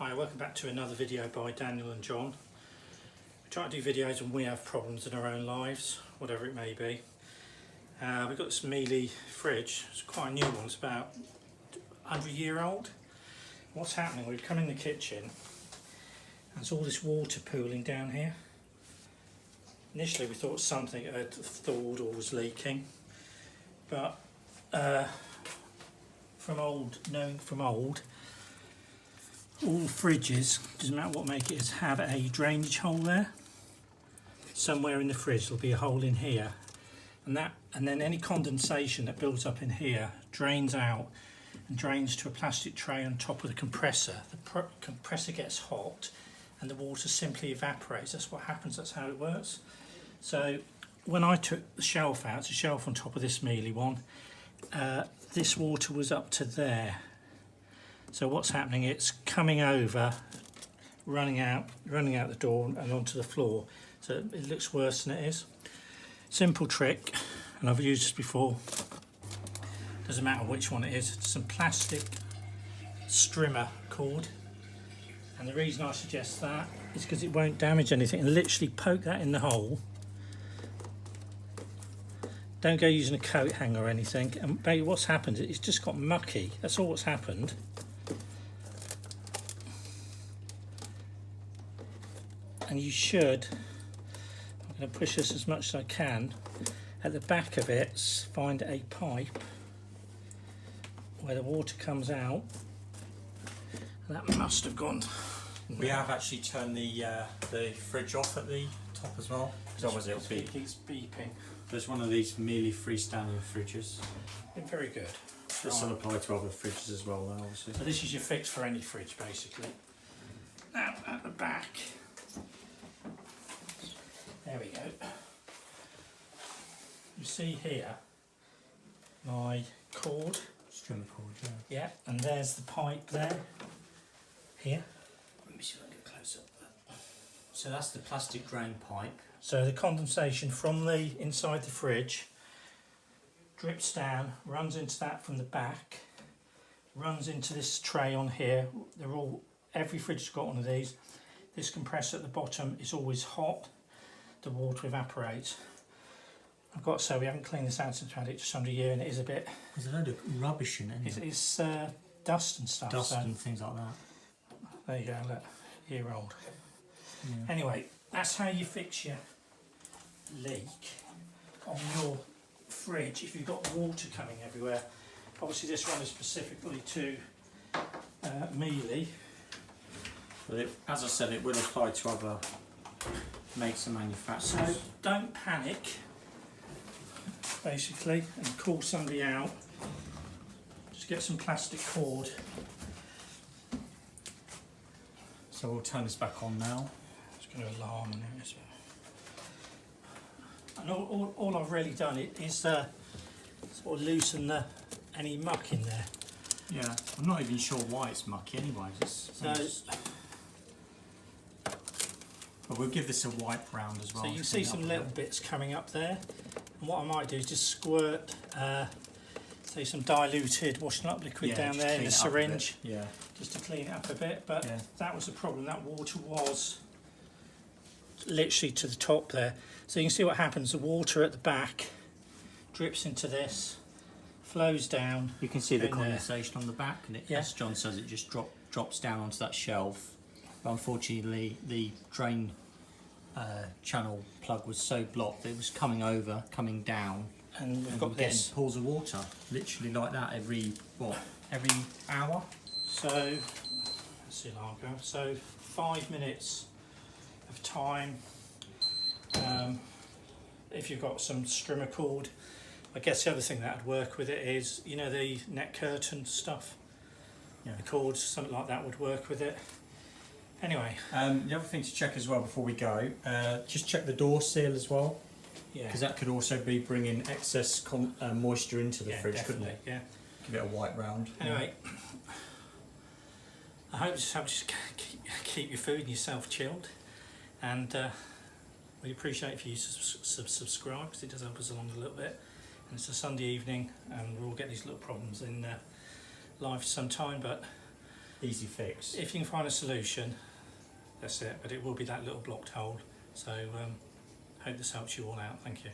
Hi, welcome back to another video by Daniel and John. We try to do videos when we have problems in our own lives, whatever it may be. We've got this Miele fridge. It's quite a new one, it's about 100-year-old. What's happening, we've come in the kitchen and there's all this water pooling down here. Initially we thought something had thawed or was leaking, but knowing from old, all fridges, doesn't matter what make it is, have a drainage hole there. Somewhere in the fridge there'll be a hole in here, and then any condensation that builds up in here drains out and drains to a plastic tray on top of the compressor. The compressor gets hot and the water simply evaporates. That's what happens, that's how it works. So when I took the shelf out, it's a shelf on top of this Miele one, this water was up to there. So what's happening, it's coming over, running out the door and onto the floor. So it looks worse than it is. Simple trick, and I've used this before. Doesn't matter which one it is. It's some plastic strimmer cord. And the reason I suggest that is because it won't damage anything. And literally poke that in the hole. Don't go using a coat hanger or anything. And baby, what's happened, it's just got mucky. That's all what's happened. And you should, I'm going to push this as much as I can, at the back of it find a pipe where the water comes out. And that must have gone. We have actually turned the fridge off at the top as well, because otherwise it'll beep. It keeps beeping. There's one of these Miele freestanding fridges. Been very good. This will apply to other fridges as well now, obviously. So this is your fix for any fridge basically. Now at the back, there we go. You see here my cord. Strimmer cord, yeah. Yeah, and there's the pipe there. Here. Let me see if I can get close up. So that's the plastic drain pipe. So the condensation from the inside the fridge drips down, runs into that from the back, runs into this tray on here. Every fridge has got one of these. This compressor at the bottom is always hot. The water evaporates. I've got to say, we haven't cleaned this out since we had it just under a year, and it is a bit. There's a load of rubbish in it. It's dust and stuff. Dust and things like that. There you go, look, year old. Yeah. Anyway, that's how you fix your leak on your fridge if you've got water coming everywhere. Obviously, this one is specifically to Miele. But as I said, it will apply to other makes and manufacturers. So don't panic, basically, and call somebody out. Just get some plastic cord. So we'll turn this back on now. It's going to alarm in there as well. And all I've really done is sort of loosen any muck in there. Yeah, I'm not even sure why it's mucky anyway. But we'll give this a wipe round as well. So you can see some little bits coming up there. And what I might do is just squirt, say, some diluted washing up liquid down there in the syringe. Yeah. Just to clean it up a bit. But that was the problem. That water was literally to the top there. So you can see what happens. The water at the back drips into this, flows down. You can see the condensation on the back, and as John says, it just drops down onto that shelf. But unfortunately, the drain channel plug was so blocked that it was coming down, and we've got this pools of water, literally like that every hour. So let's see, Largo. So 5 minutes of time. If you've got some strimmer cord, I guess the other thing that would work with it is, you know, the net curtain stuff. Yeah. The cords, something like that would work with it. Anyway, the other thing to check as well before we go, just check the door seal as well. Yeah. Because that could also be bringing excess moisture into the fridge, couldn't it? Yeah. Give it a wipe round. Anyway, I hope just keep your food and yourself chilled, and we appreciate if you subscribe, because it does help us along a little bit. And it's a Sunday evening, and we'll all get these little problems in life sometime, but easy fix. If you can find a solution, that's it, but it will be that little blocked hole. So hope this helps you all out. Thank you.